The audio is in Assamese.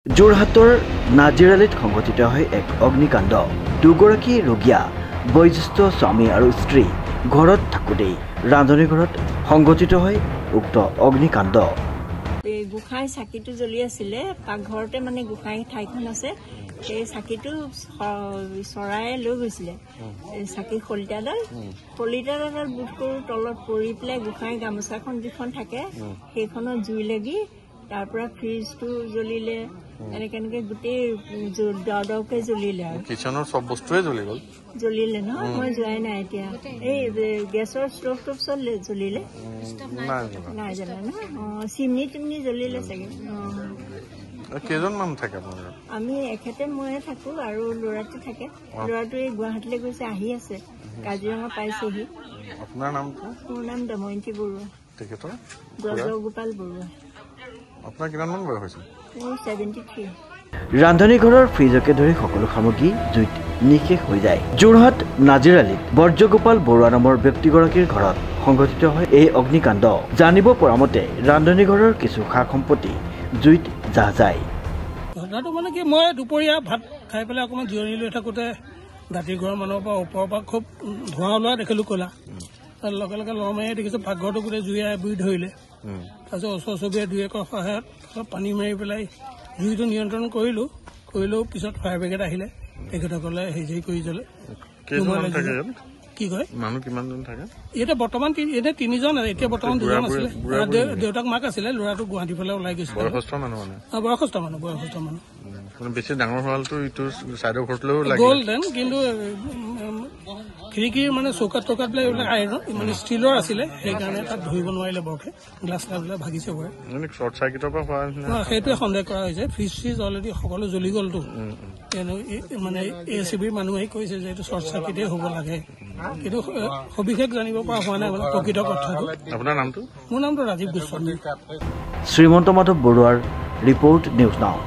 যোৰহাটৰ নাজিৰালিত সংঘটিত হয় এক অগ্নিকাণ্ড। দুগৰাকী ৰোগীয়া বয়োজ্যেষ্ঠ স্বামী আৰু স্ত্ৰী ঘৰত থাকোঁতেই ৰান্ধনী ঘৰত সংঘটিত হয় উক্ত অগ্নিকাণ্ড। গোসাঁই চাকিটো জ্বলি আছিলে, পাকঘৰতে মানে গোসাঁই ঠাইখন আছে। সেই চাকিটো চৰাই লৈ গৈছিলে। চাকি শলিতাডাল বোধ কৰোঁ তলত পৰি পেলাই গোসাঁই গামোচাখন যিখন থাকে সেইখনত জুই লাগি তাৰ পৰা ফ্ৰিজটো জ্বলিলে। এনেকে গোটেই দৰকে জ্বলিলে আৰু কিচেনৰ চব বস্তুৱে জ্বলিলে ন। মই যোৱাই নাই এতিয়া। এই গেছৰ ষ্টভটো চব জ্বলিলে নাই জ্বলা ন। চিমনি টিমনি জ্বলিলে চাগে। কেইজন মানুহ থাকে আপোনাৰ? আমি এখেতে ময়ে থাকো আৰু ল'ৰাটো থাকে। ল'ৰাটো এই গুৱাহাটীলৈ গৈছে, আহি আছে, কাজিৰঙা পাইছেহি। আপোনাৰ নামটো? মোৰ নাম দময়ন্তী বৰুৱা। তেখেতৰ? ব্ৰজগোপাল বৰুৱা। আপোনাৰ কিমানমান বয়স হৈছে? মোৰ 73। ৰান্ধনী ঘৰৰ ফ্ৰিজকে ধৰি সকলো সামগ্ৰী জুইত নিশেষ হৈ যায়। যোৰহাট নাজিৰালিত ব্ৰজগোপাল বৰুৱা নামৰ ব্যক্তিগৰাকীৰ ঘৰত সংঘটিত হয় এই অগ্নিকাণ্ড। জানিব পৰা মতে ৰান্ধনী ঘৰৰ কিছু সা সম্পত্তি জুইত জাহ যায়। ঘটনাটো মানে কি, মই দুপৰীয়া ভাত খাই পেলাই অকণমান জিৰণি লৈ থাকোঁতে দাঁতি ঘৰৰ মানুহৰ পৰা ওপৰৰ পৰা খুব ধোঁৱা ওলোৱা দেখিলোঁ ক'লা। তাৰ লগে লগে লৰমাৰিয়ে দেখিছোঁ পাকঘৰটো গোটেই জুয়ে বুই ধৰিলে। তাৰপিছত ওচৰ চুবুৰীয়া দুই একৰ সহায়ত অলপ পানী মাৰি পেলাই জুইটো নিয়ন্ত্ৰণ কৰিলেও পিছত ফায়াৰ ব্ৰিগেড আহিলে। তেখেতসকলে হেৰি কৰি জ্বলে। কি কয় মানুহ কিমানজন থাকে? এতিয়া বৰ্তমান এতিয়া 3জন, এতিয়া বৰ্তমান 2জন আছিলে। দেউতাক মাক আছিলে, ল'ৰাটো গুৱাহাটীৰ ফালে ওলাই গৈছিল। বয়সস্থ মানুহ বেছি ডাঙৰ হোৱালটো ইটো চাইডৰ ঘৰটোলৈও গ'লহেঁতেন, কিন্তু খিৰিকীৰ মানে চৌকাত বিলাক এইবিলাক আইৰণ মানে ষ্টীলৰ আছিলে, সেইকাৰণে তাত ধৰিব নোৱাৰিলে বৰকে। গ্লাছ বিলাক ভাগিছে বাৰু। শ্বৰ্ট চাৰ্কিটৰ পৰা হোৱা সেইটোৱে সন্দেহ কৰা হৈছে। ফ্ৰিজ অলৰেডি সকলো জ্বলি গ'লতো। মানে ACBৰ মানুহে কৈছে যে এইটো শ্বৰ্ট চাৰ্কিটেই হ'ব লাগে, কিন্তু সবিশেষ জানিব পৰা হোৱা নাই মানে প্ৰকৃত কথাটো। আপোনাৰ নামটো? মোৰ নামটো ৰাজীৱ গোস্বামী। শ্ৰীমন্ত মাধৱ বৰুৱাৰ ৰিপৰ্ট, নিউজ নাও।